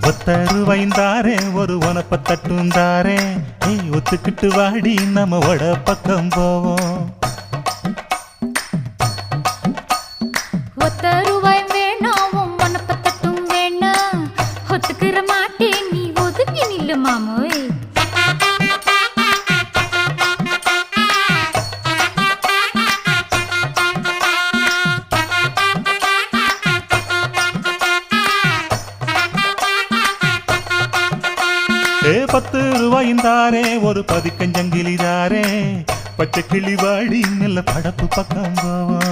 ஒத்தருவாய்ந்தாரே ஒரு உனப்ப தட்டுந்தாரே ஒத்துக்கிட்டு வாடி நம்ம வட பக்கம் போவோம். ஒத்தருவாய் வேணாம் உனப்ப தட்டும் வேணா ஒத்துக்கிற மாட்டே நீ ஒதுங்கி நில்லு மாமோய். ₹10 ஒரு பதிக்கஞ்சங்கிலிதாரே பச்சை கிளி வாடி நல்ல படப்பு பக்கம் போவோம்.